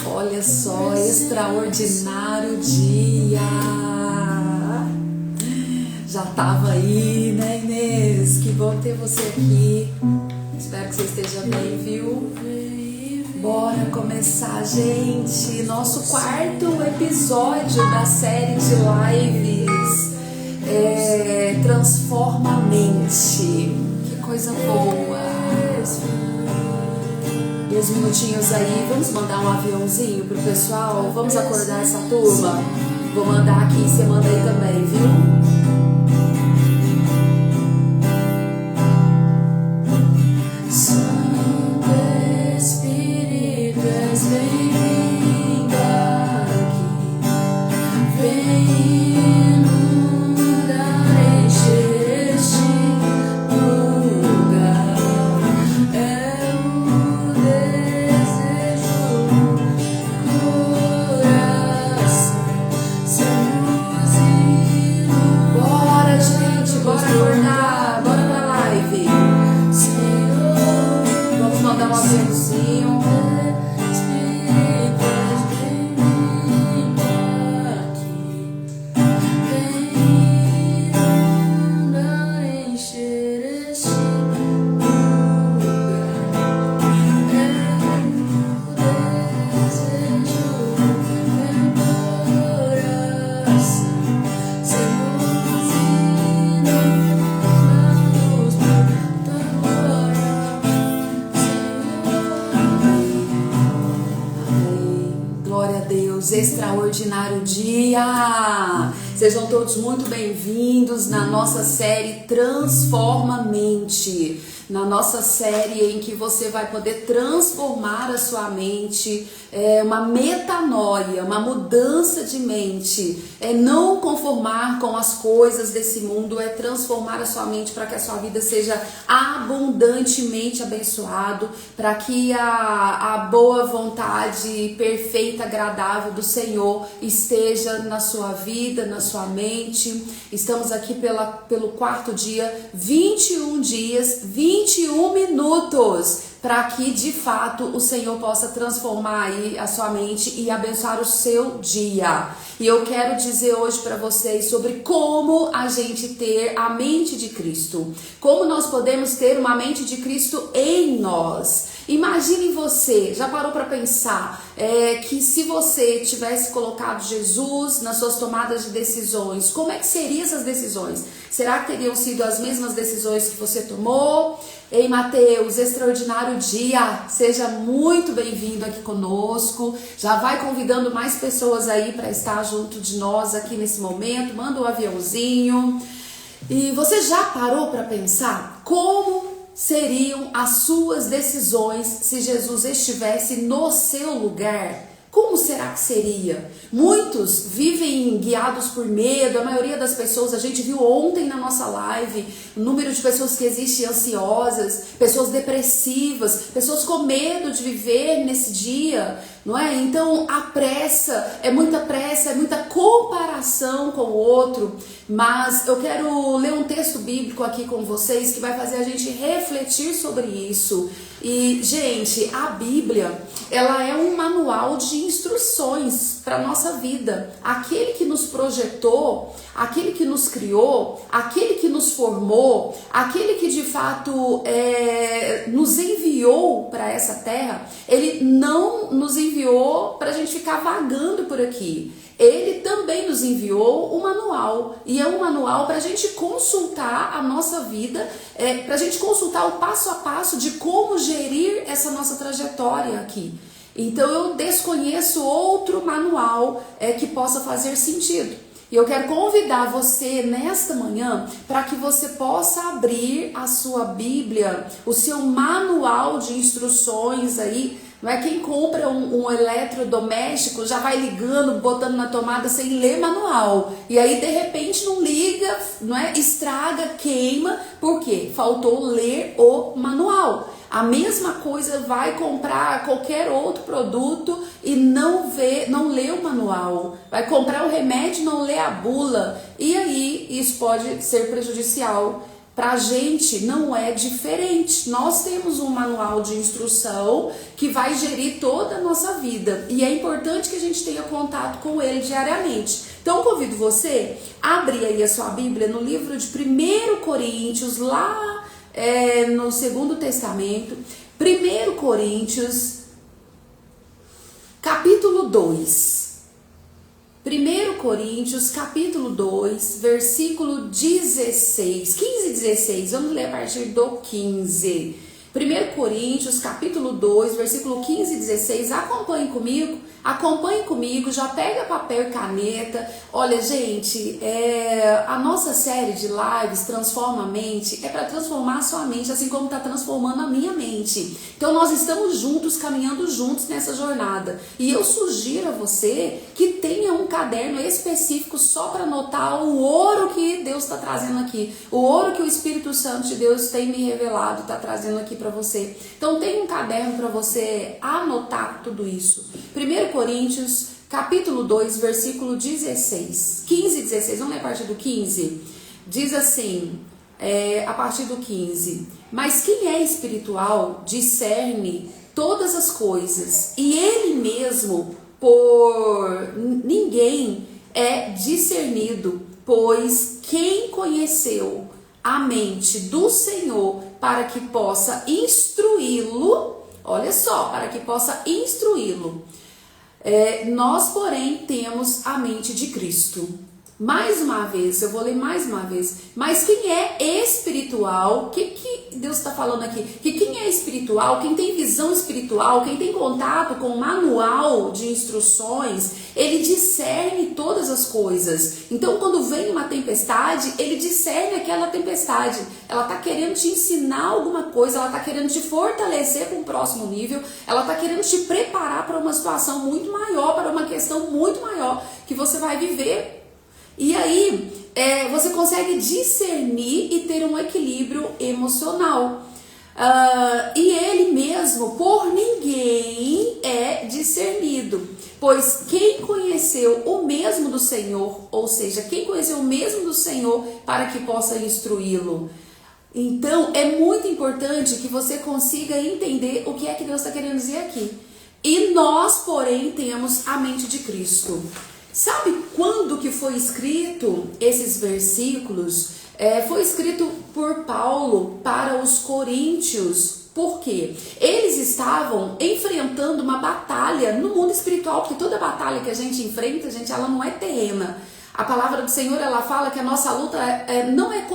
Olha só, extraordinário dia. Já tava aí, né, Inês? Que bom ter você aqui. Espero que você esteja bem, viu? Bora começar, gente. Nosso quarto episódio da série de lives Transforma a Mente. Que coisa boa. 2 minutinhos aí, vamos mandar um aviãozinho pro pessoal? Vamos acordar essa turma? Vou mandar aqui, você manda aí também, viu? Extraordinário dia! Sejam todos muito bem-vindos na nossa série Transforma a Mente. Na nossa série em que você vai poder transformar a sua mente, uma metanoia, uma mudança de mente, não conformar com as coisas desse mundo, transformar a sua mente para que a sua vida seja abundantemente abençoado, para que a boa vontade perfeita, agradável do Senhor esteja na sua vida, na sua mente. Estamos aqui pelo quarto dia, 21 dias, 21 minutos, para que de fato o Senhor possa transformar aí a sua mente e abençoar o seu dia. E eu quero dizer hoje para vocês sobre como a gente ter a mente de Cristo, como nós podemos ter uma mente de Cristo em nós. Imagine você, já parou para pensar que se você tivesse colocado Jesus nas suas tomadas de decisões, como é que seriam essas decisões? Será que teriam sido as mesmas decisões que você tomou? Ei, Mateus, extraordinário dia, seja muito bem-vindo aqui conosco, já vai convidando mais pessoas aí para estar junto de nós aqui nesse momento, manda um aviãozinho. E você já parou para pensar como seriam as suas decisões se Jesus estivesse no seu lugar? Como será que seria? Muitos vivem guiados por medo, a maioria das pessoas, a gente viu ontem na nossa live, o número de pessoas que existem ansiosas, pessoas depressivas, pessoas com medo de viver nesse dia, não é? Então a pressa, é muita comparação com o outro, mas eu quero ler um texto bíblico aqui com vocês que vai fazer a gente refletir sobre isso. E, gente, a Bíblia, ela é um manual de instruções para a nossa vida. Aquele que nos projetou, aquele que nos criou, aquele que nos formou, aquele que de fato nos enviou para essa terra, ele não nos enviou para a gente ficar vagando por aqui. Ele também nos enviou um manual, e é um manual para a gente consultar a nossa vida, para a gente consultar o passo a passo de como gerir essa nossa trajetória aqui. Então eu desconheço outro manual que possa fazer sentido. E eu quero convidar você nesta manhã para que você possa abrir a sua Bíblia, o seu manual de instruções aí Não é quem compra um eletrodoméstico já vai ligando, botando na tomada sem ler manual. E aí de repente não liga, não é? Estraga, queima, por quê? Faltou ler o manual. A mesma coisa vai comprar qualquer outro produto e não lê o manual. Vai comprar o remédio e não lê a bula. E aí isso pode ser prejudicial. Pra gente não é diferente. Nós temos um manual de instrução que vai gerir toda a nossa vida. E é importante que a gente tenha contato com ele diariamente. Então convido você a abrir aí a sua Bíblia no livro de 1 Coríntios, lá no Segundo Testamento, 1 Coríntios, capítulo 2. 1 Coríntios, capítulo 2, versículo 16, 15 e 16, vamos ler a partir do 15. 1 Coríntios, capítulo 2, versículo 15 e 16, acompanhe comigo, já pega papel e caneta. Olha, gente, a nossa série de lives Transforma a Mente é para transformar a sua mente, assim como está transformando a minha mente. Então nós estamos juntos, caminhando juntos nessa jornada. E eu sugiro a você que tenha um caderno específico só para anotar o ouro que Deus está trazendo aqui, o ouro que o Espírito Santo de Deus tem me revelado, está trazendo aqui para você. Então tem um caderno para você anotar tudo isso. 1 Coríntios, capítulo 2, versículo 16, 15 e 16, vamos ler a partir do 15? Diz assim, a partir do 15: mas quem é espiritual discerne todas as coisas, e ele mesmo por ninguém é discernido, pois quem conheceu a mente do Senhor para que possa instruí-lo, olha só, para que possa instruí-lo. Nós, porém, temos a mente de Cristo. Mais uma vez, eu vou ler mais uma vez. Mas quem é espiritual, o que Deus está falando aqui? Que quem é espiritual, quem tem visão espiritual, quem tem contato com o manual de instruções, ele discerne todas as coisas. Então, quando vem uma tempestade, ele discerne aquela tempestade. Ela está querendo te ensinar alguma coisa, ela está querendo te fortalecer para um próximo nível, ela está querendo te preparar para uma situação muito maior, para uma questão muito maior que você vai viver. E aí, você consegue discernir e ter um equilíbrio emocional. E ele mesmo, por ninguém, é discernido. Pois quem conheceu o mesmo do Senhor, ou seja, quem conheceu o mesmo do Senhor para que possa instruí-lo. Então, é muito importante que você consiga entender o que é que Deus está querendo dizer aqui. E nós, porém, temos a mente de Cristo. Sabe quando que foi escrito esses versículos? Foi escrito por Paulo para os coríntios. Por quê? Eles estavam enfrentando uma batalha no mundo espiritual, porque toda batalha que a gente enfrenta, ela não é terrena. A palavra do Senhor, ela fala que a nossa luta não é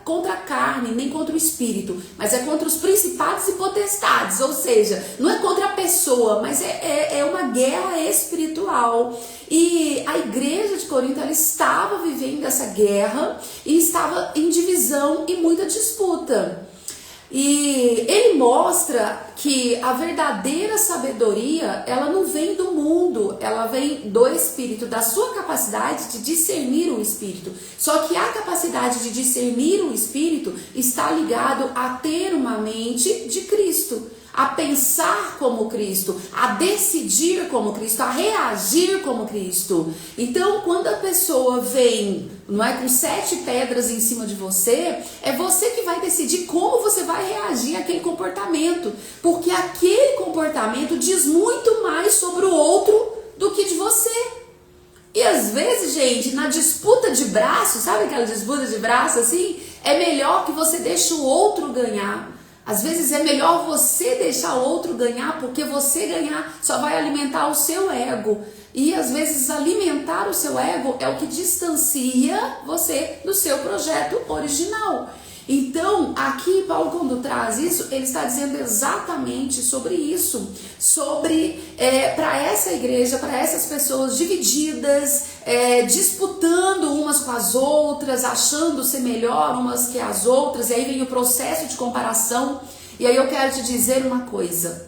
contra a carne, nem contra o espírito, mas é contra os principados e potestades, ou seja, não é contra a pessoa, mas é uma guerra espiritual. E a igreja de Corinto, ela estava vivendo essa guerra e estava em divisão e muita disputa. E ele mostra que a verdadeira sabedoria, ela não vem do mundo, ela vem do Espírito, da sua capacidade de discernir o Espírito. Só que a capacidade de discernir o Espírito está ligado a ter uma mente de Cristo, a pensar como Cristo, a decidir como Cristo, a reagir como Cristo. Então, quando a pessoa vem, não é, com 7 pedras em cima de você, é você que vai decidir como você vai reagir àquele comportamento, porque aquele comportamento diz muito mais sobre o outro do que de você. E às vezes, gente, na disputa de braço, sabe aquela disputa de braço assim? É melhor que você deixe o outro ganhar. Às vezes é melhor você deixar o outro ganhar, porque você ganhar só vai alimentar o seu ego. E às vezes alimentar o seu ego é o que distancia você do seu projeto original. Então, aqui Paulo, quando traz isso, ele está dizendo exatamente sobre isso, sobre para essa igreja, para essas pessoas divididas, disputando umas com as outras, achando ser melhor umas que as outras, e aí vem o processo de comparação. E aí eu quero te dizer uma coisa: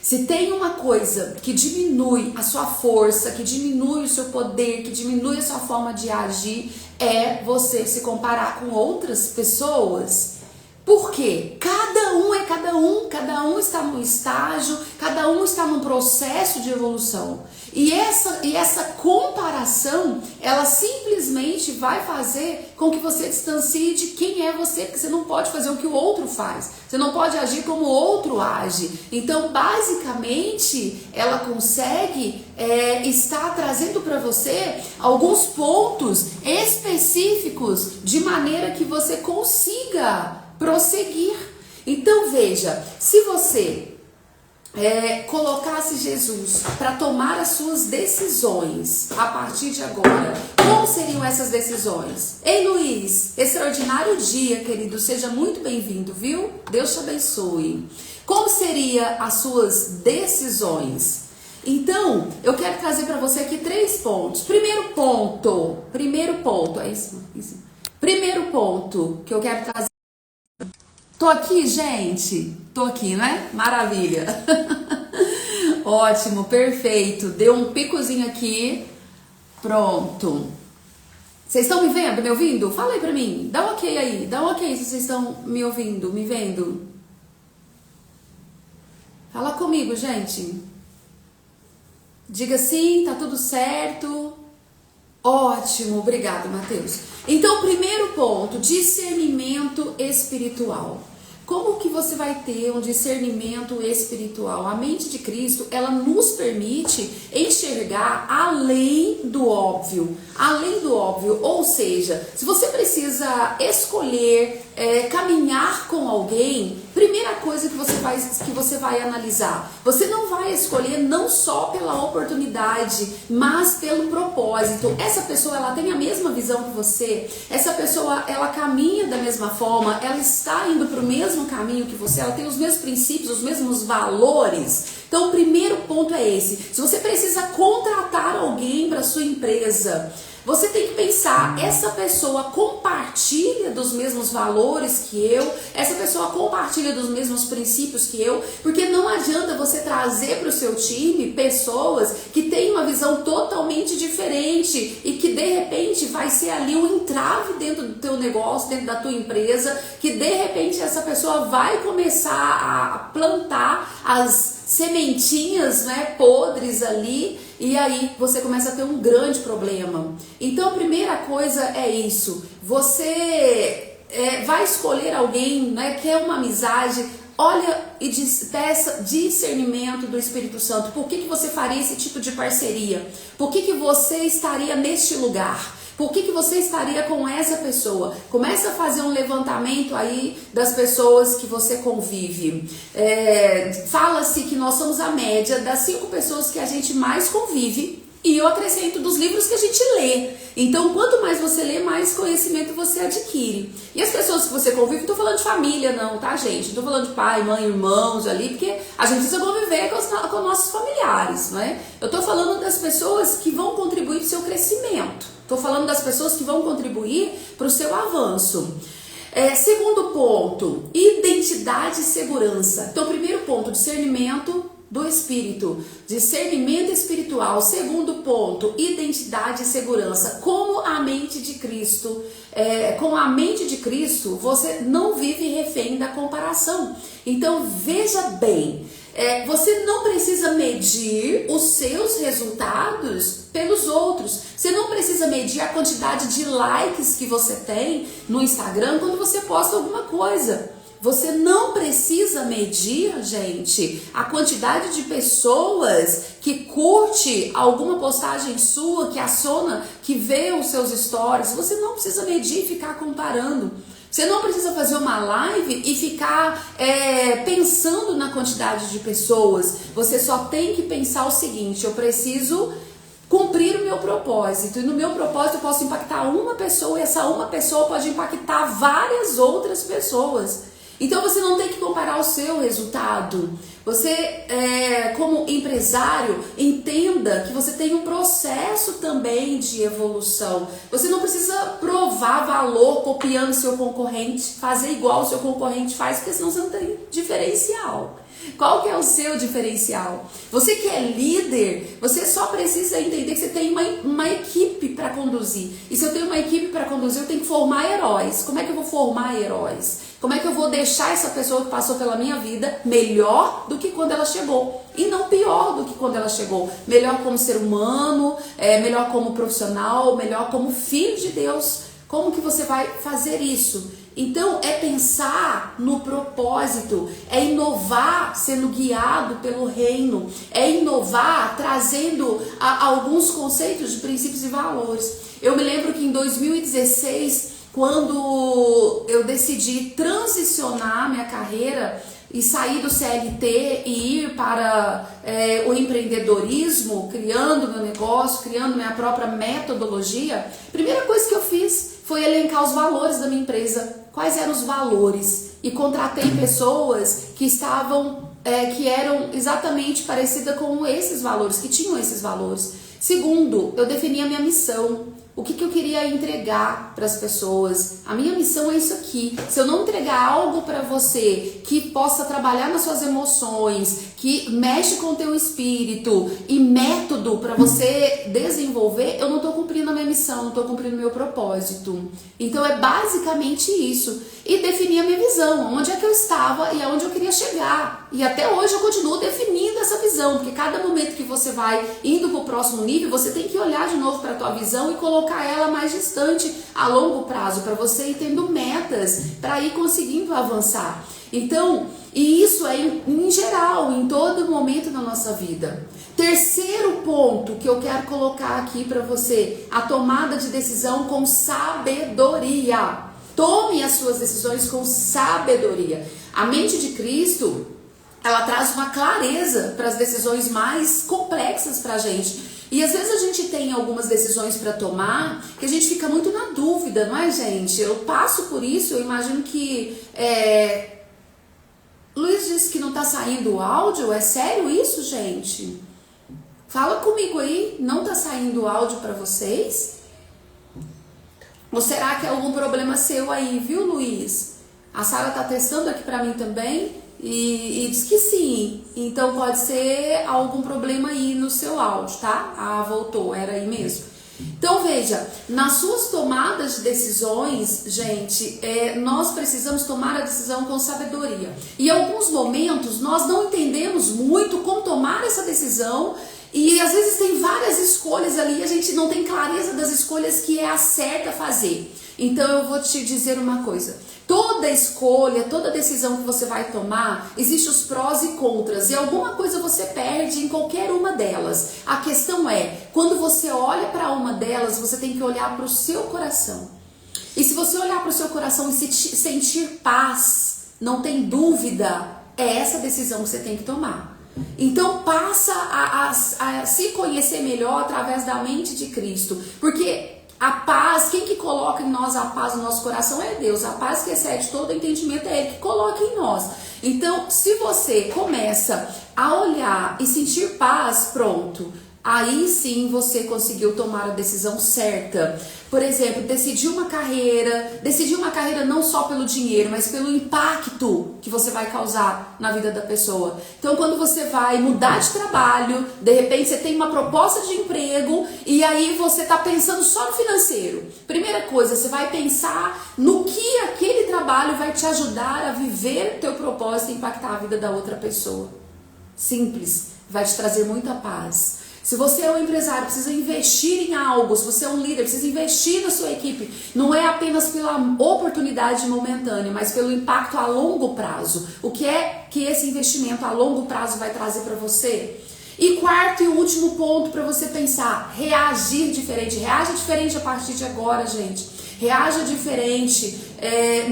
Se tem uma coisa que diminui a sua força, que diminui o seu poder, que diminui a sua forma de agir, é você se comparar com outras pessoas. Por quê? Cada um é cada um está num estágio, cada um está num processo de evolução. E essa comparação, ela simplesmente vai fazer com que você distancie de quem é você, porque você não pode fazer o que o outro faz, você não pode agir como o outro age. Então, basicamente, ela consegue estar trazendo para você alguns pontos específicos de maneira que você consiga prosseguir. Então veja, se você colocasse Jesus para tomar as suas decisões a partir de agora, como seriam essas decisões? Ei Luiz, extraordinário dia, querido, seja muito bem-vindo, viu? Deus te abençoe. Como seriam as suas decisões? Então, eu quero trazer para você aqui 3 pontos. Primeiro ponto, é isso? Primeiro ponto que eu quero trazer. Tô aqui, gente? Tô aqui, né? Maravilha. Ótimo, perfeito. Deu um picozinho aqui. Pronto. Vocês estão me vendo, me ouvindo? Fala aí pra mim. Dá um ok aí. Dá um ok se vocês estão me ouvindo, me vendo. Fala comigo, gente. Diga sim, tá tudo certo. Ótimo, obrigado, Matheus. Então, primeiro ponto, discernimento espiritual. Como que você vai ter um discernimento espiritual? A mente de Cristo, ela nos permite enxergar além do óbvio. Além do óbvio, ou seja, se você precisa escolher caminhar com alguém, primeira coisa que você vai analisar, você não vai escolher não só pela oportunidade, mas pelo propósito. Essa pessoa, ela tem a mesma visão que você, essa pessoa, ela caminha da mesma forma, ela está indo para o mesmo caminho que você, ela tem os mesmos princípios, os mesmos valores. Então, o primeiro ponto é esse. Se você precisa contratar alguém para sua empresa, você tem que pensar, essa pessoa compartilha dos mesmos valores que eu, essa pessoa compartilha dos mesmos princípios que eu, porque não adianta você trazer para o seu time pessoas que têm uma visão totalmente diferente e que de repente vai ser ali um entrave dentro do teu negócio, dentro da tua empresa, que de repente essa pessoa vai começar a plantar as sementinhas, né, podres ali, e aí você começa a ter um grande problema. Então a primeira coisa é isso, você vai escolher alguém, né, quer uma amizade, olha e peça discernimento do Espírito Santo. Por que você faria esse tipo de parceria? Por que você estaria neste lugar? Por que você estaria com essa pessoa? Começa a fazer um levantamento aí das pessoas que você convive. Fala-se que nós somos a média das 5 pessoas que a gente mais convive. E eu acrescento dos livros que a gente lê. Então, quanto mais você lê, mais conhecimento você adquire. E as pessoas que você convive, não tô falando de família não, tá, gente? Não tô falando de pai, mãe, irmãos ali, porque a gente precisa conviver com nossos familiares, né? Eu tô falando das pessoas que vão contribuir para o seu crescimento. Tô falando das pessoas que vão contribuir para o seu avanço. Segundo ponto, identidade e segurança. Então, primeiro ponto, discernimento do espírito, discernimento espiritual. Segundo ponto, identidade e segurança. Como a mente de Cristo, com a mente de Cristo, você não vive refém da comparação. Então veja bem, você não precisa medir os seus resultados pelos outros. Você não precisa medir a quantidade de likes que você tem no Instagram quando você posta alguma coisa. Você não precisa medir, gente, a quantidade de pessoas que curte alguma postagem sua, que aciona, que vê os seus stories. Você não precisa medir e ficar comparando. Você não precisa fazer uma live e ficar pensando na quantidade de pessoas. Você só tem que pensar o seguinte: eu preciso cumprir o meu propósito. E no meu propósito eu posso impactar uma pessoa e essa uma pessoa pode impactar várias outras pessoas. Então você não tem que comparar o seu resultado. Você, como empresário, entenda que você tem um processo também de evolução. Você não precisa provar valor copiando seu concorrente, fazer igual o seu concorrente faz, porque senão você não tem diferencial. Qual que é o seu diferencial? Você que é líder, você só precisa entender que você tem uma equipe para conduzir. E se eu tenho uma equipe para conduzir, eu tenho que formar heróis. Como é que eu vou formar heróis? Como é que eu vou deixar essa pessoa que passou pela minha vida melhor do que quando ela chegou? E não pior do que quando ela chegou. Melhor como ser humano, melhor como profissional, melhor como filho de Deus. Como que você vai fazer isso? Então é pensar no propósito, é inovar sendo guiado pelo reino, é inovar trazendo alguns conceitos de princípios e valores. Eu me lembro que em 2016, quando eu decidi transicionar minha carreira e sair do CLT e ir para o empreendedorismo, criando meu negócio, criando minha própria metodologia, a primeira coisa que eu fiz foi elencar os valores da minha empresa. Quais eram os valores? E contratei pessoas que estavam, que eram exatamente parecidas com esses valores, que tinham esses valores. Segundo, eu defini a minha missão. O que eu queria entregar para as pessoas? A minha missão é isso aqui. Se eu não entregar algo para você que possa trabalhar nas suas emoções, que mexe com o teu espírito e método para você desenvolver, eu não estou cumprindo a minha missão, não estou cumprindo o meu propósito. Então é basicamente isso. E definir a minha visão, onde é que eu estava e aonde eu queria chegar. E até hoje eu continuo definindo essa visão, porque cada momento que você vai indo para o próximo nível, você tem que olhar de novo para a tua visão e colocar ela mais distante a longo prazo, para você ir tendo metas, para ir conseguindo avançar. Então, e isso é em geral, em todo momento da nossa vida. Terceiro ponto que eu quero colocar aqui para você, a tomada de decisão com sabedoria. Tome as suas decisões com sabedoria. A mente de Cristo, ela traz uma clareza para as decisões mais complexas para a gente. E às vezes a gente tem algumas decisões para tomar que a gente fica muito na dúvida, não é, gente? Eu passo por isso, eu imagino que... Luiz disse que não tá saindo o áudio, é sério isso, gente? Fala comigo aí, não tá saindo o áudio para vocês? Ou será que é algum problema seu aí, viu, Luiz? A Sara tá testando aqui para mim também e diz que sim. Então pode ser algum problema aí no seu áudio, tá? Ah, voltou, era aí mesmo. Então veja, nas suas tomadas de decisões, gente, nós precisamos tomar a decisão com sabedoria. E em alguns momentos nós não entendemos muito como tomar essa decisão. E às vezes tem várias escolhas ali e a gente não tem clareza das escolhas que é a certa a fazer. Então eu vou te dizer uma coisa. Toda escolha, toda decisão que você vai tomar, existem os prós e contras. E alguma coisa você perde em qualquer uma delas. A questão é, quando você olha para uma delas, você tem que olhar para o seu coração. E se você olhar para o seu coração e sentir paz, não tem dúvida, é essa decisão que você tem que tomar. Então passa a se conhecer melhor através da mente de Cristo, porque a paz, quem que coloca em nós a paz no nosso coração é Deus. A paz que excede todo entendimento é Ele que coloca em nós. Então se você começa a olhar e sentir paz, pronto, aí sim você conseguiu tomar a decisão certa. Por exemplo, decidir uma carreira não só pelo dinheiro, mas pelo impacto que você vai causar na vida da pessoa. Então, quando você vai mudar de trabalho, de repente você tem uma proposta de emprego e aí você está pensando só no financeiro. Primeira coisa, você vai pensar no que aquele trabalho vai te ajudar a viver o teu propósito e impactar a vida da outra pessoa. Simples, vai te trazer muita paz. Se você é um empresário, precisa investir em algo. Se você é um líder, precisa investir na sua equipe. Não é apenas pela oportunidade momentânea, mas pelo impacto a longo prazo. O que é que esse investimento a longo prazo vai trazer para você? E quarto e último ponto para você pensar, reagir diferente. Reaja diferente a partir de agora, gente. Reaja diferente,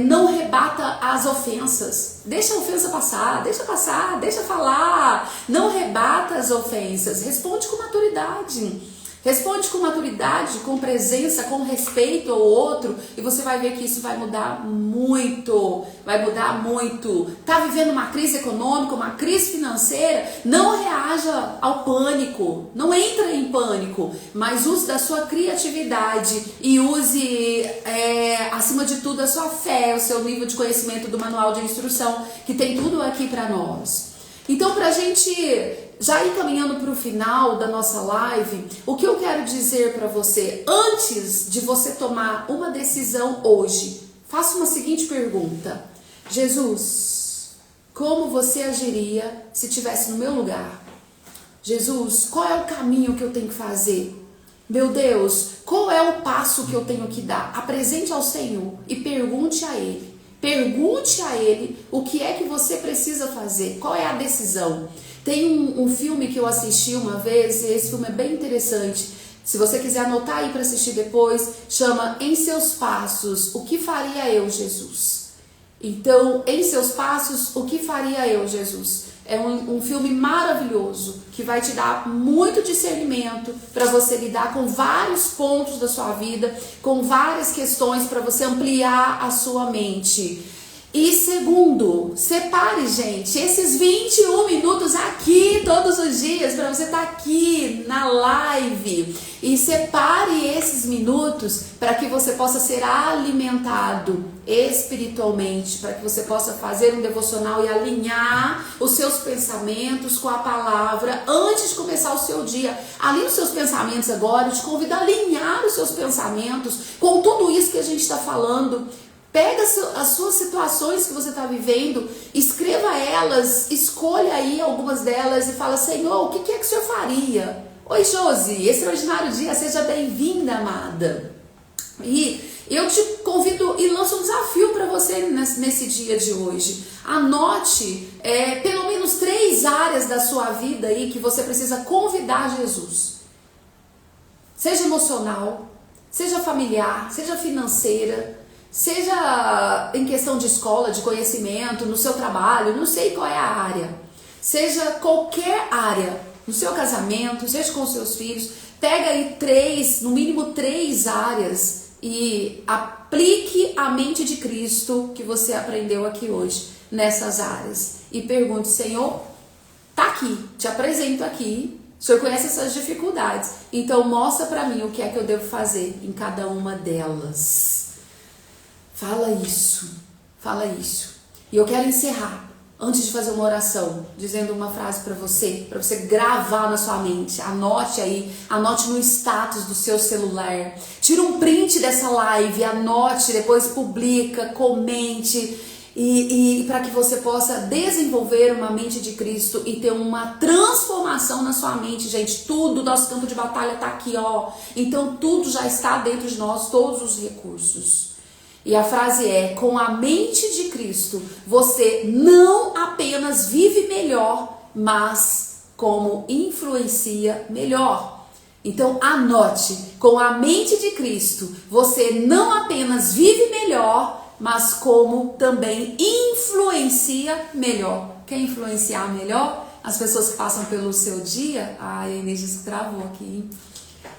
não rebata as ofensas. Deixa a ofensa passar, deixa falar. Não rebata as ofensas, responde com maturidade. Responde com maturidade, com presença, com respeito ao outro e você vai ver que isso vai mudar muito, vai mudar muito. Tá vivendo uma crise econômica, uma crise financeira, não reaja ao pânico, não entra em pânico, mas use da sua criatividade e use, acima de tudo, a sua fé, o seu nível de conhecimento do manual de instrução, que tem tudo aqui para nós. Então, pra gente já ir caminhando para o final da nossa live, o que eu quero dizer para você, antes de você tomar uma decisão hoje, faça uma seguinte pergunta: Jesus, como você agiria se estivesse no meu lugar? Jesus, qual é o caminho que eu tenho que fazer? Meu Deus, qual é o passo que eu tenho que dar? Apresente ao Senhor e pergunte a Ele. Pergunte a Ele o que é que você precisa fazer, qual é a decisão. Tem um filme que eu assisti uma vez, e esse filme é bem interessante. Se você quiser anotar aí para assistir depois, chama Em Seus Passos, O que Faria Eu, Jesus? Então, Em Seus Passos, O que Faria Eu, Jesus? É um filme maravilhoso, que vai te dar muito discernimento para você lidar com vários pontos da sua vida, com várias questões para você ampliar a sua mente. E segundo, separe, gente, esses 21 minutos aqui todos os dias para você estar aqui na live. E separe esses minutos para que você possa ser alimentado espiritualmente, para que você possa fazer um devocional e alinhar os seus pensamentos com a palavra antes de começar o seu dia. Alinhe os seus pensamentos agora, eu te convido a alinhar os seus pensamentos com tudo isso que a gente está falando. Pega as suas situações que você está vivendo, escreva elas, escolha aí algumas delas e fala: Senhor, o que é que o Senhor faria? Oi, Josi, extraordinário dia, seja bem-vinda, amada. E eu te convido e lanço um desafio para você nesse dia de hoje. Anote pelo menos 3 áreas da sua vida aí que você precisa convidar Jesus. Seja emocional, seja familiar, seja financeira, seja em questão de escola, de conhecimento, no seu trabalho, não sei qual é a área. Seja qualquer área, no seu casamento, seja com os seus filhos, pega aí no mínimo 3 áreas e aplique a mente de Cristo que você aprendeu aqui hoje nessas áreas. E pergunte: Senhor, tá aqui, te apresento aqui, o Senhor conhece essas dificuldades, então mostra para mim o que é que eu devo fazer em cada uma delas. Fala isso, fala isso. E eu quero encerrar, antes de fazer uma oração, dizendo uma frase para você gravar na sua mente. Anote aí, anote no status do seu celular. Tira um print dessa live, anote, depois publica, comente. E para que você possa desenvolver uma mente de Cristo e ter uma transformação na sua mente, gente. Tudo, nosso campo de batalha está aqui, ó. Então tudo já está dentro de nós, todos os recursos. E a frase é: com a mente de Cristo, você não apenas vive melhor, mas como influencia melhor. Então anote: com a mente de Cristo, você não apenas vive melhor, mas como também influencia melhor. Quer influenciar melhor? As pessoas que passam pelo seu dia. Ai, a Inês travou aqui, hein?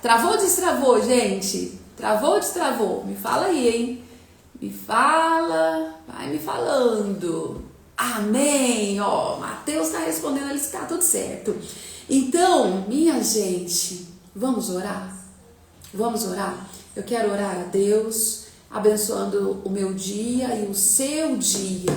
Travou ou destravou, gente? Travou ou destravou? Me fala aí, hein? Me fala, vai me falando. Amém. Ó, Mateus está respondendo ali, está tudo certo. Então, minha gente, vamos orar? Vamos orar? Eu quero orar a Deus, abençoando o meu dia e o seu dia.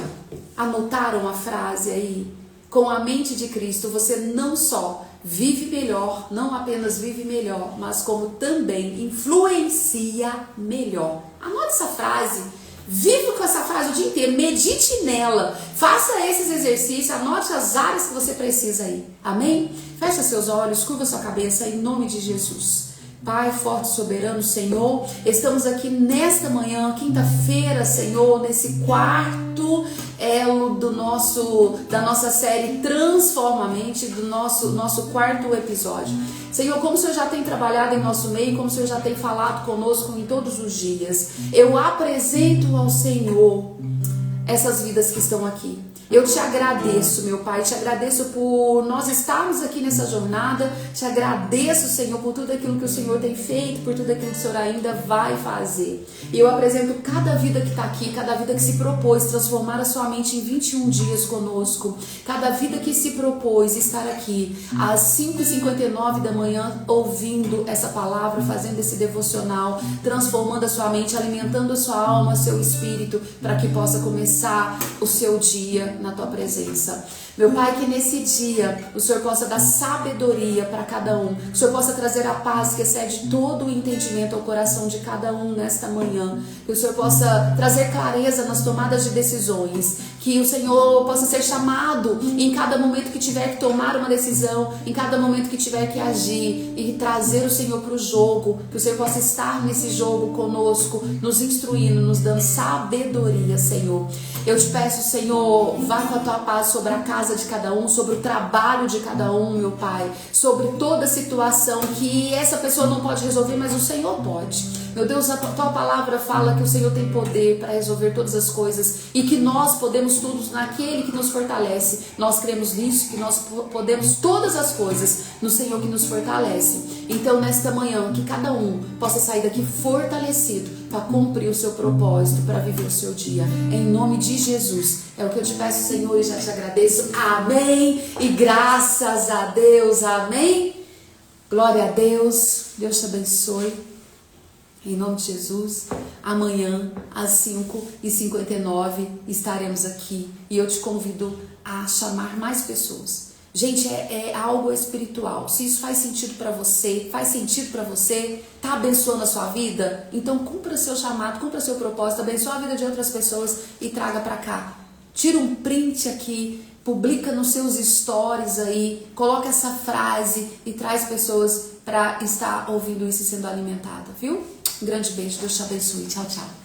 Anotaram a frase aí? Com a mente de Cristo, você não só vive melhor, não apenas vive melhor, mas como também influencia melhor. Anote essa frase, viva com essa frase o dia inteiro, medite nela, faça esses exercícios, anote as áreas que você precisa aí. Amém? Fecha seus olhos, curva sua cabeça em nome de Jesus. Pai forte e soberano, Senhor, estamos aqui nesta manhã, quinta-feira, Senhor, nesse quarto elo da nossa série Transformamente, do nosso quarto episódio. Senhor, como o Senhor já tem trabalhado em nosso meio, como o Senhor já tem falado conosco em todos os dias, eu apresento ao Senhor essas vidas que estão aqui. Eu te agradeço, meu Pai, te agradeço por nós estarmos aqui nessa jornada, te agradeço, Senhor, por tudo aquilo que o Senhor tem feito, por tudo aquilo que o Senhor ainda vai fazer. E eu apresento cada vida que está aqui, cada vida que se propôs transformar a sua mente em 21 dias conosco, cada vida que se propôs estar aqui às 5h59 da manhã, ouvindo essa palavra, fazendo esse devocional, transformando a sua mente, alimentando a sua alma, seu espírito, para que possa começar o seu dia na tua presença. Meu Pai, que nesse dia o Senhor possa dar sabedoria para cada um, que o Senhor possa trazer a paz que excede todo o entendimento ao coração de cada um nesta manhã, que o Senhor possa trazer clareza nas tomadas de decisões, que o Senhor possa ser chamado em cada momento que tiver que tomar uma decisão, em cada momento que tiver que agir e trazer o Senhor para o jogo, que o Senhor possa estar nesse jogo conosco, nos instruindo, nos dando sabedoria, Senhor. Eu te peço, Senhor, vá com a tua paz sobre a casa de cada um, sobre o trabalho de cada um, meu Pai, sobre toda situação que essa pessoa não pode resolver, mas o Senhor pode. Meu Deus, a tua palavra fala que o Senhor tem poder para resolver todas as coisas e que nós podemos tudo naquele que nos fortalece. Nós cremos nisso, que nós podemos todas as coisas no Senhor que nos fortalece. Então, nesta manhã, que cada um possa sair daqui fortalecido para cumprir o seu propósito, para viver o seu dia. Em nome de Jesus, é o que eu te peço, Senhor, e já te agradeço. Amém. E graças a Deus. Amém. Glória a Deus. Deus te abençoe. Em nome de Jesus, amanhã às 5h59 estaremos aqui e eu te convido a chamar mais pessoas. Gente, é algo espiritual. Se isso faz sentido para você, tá abençoando a sua vida, então cumpra seu chamado, cumpra seu propósito, abençoa a vida de outras pessoas e traga para cá. Tira um print aqui, publica nos seus stories aí, coloca essa frase e traz pessoas para estar ouvindo isso e sendo alimentada, viu? Um grande beijo, Deus te abençoe. Tchau, tchau.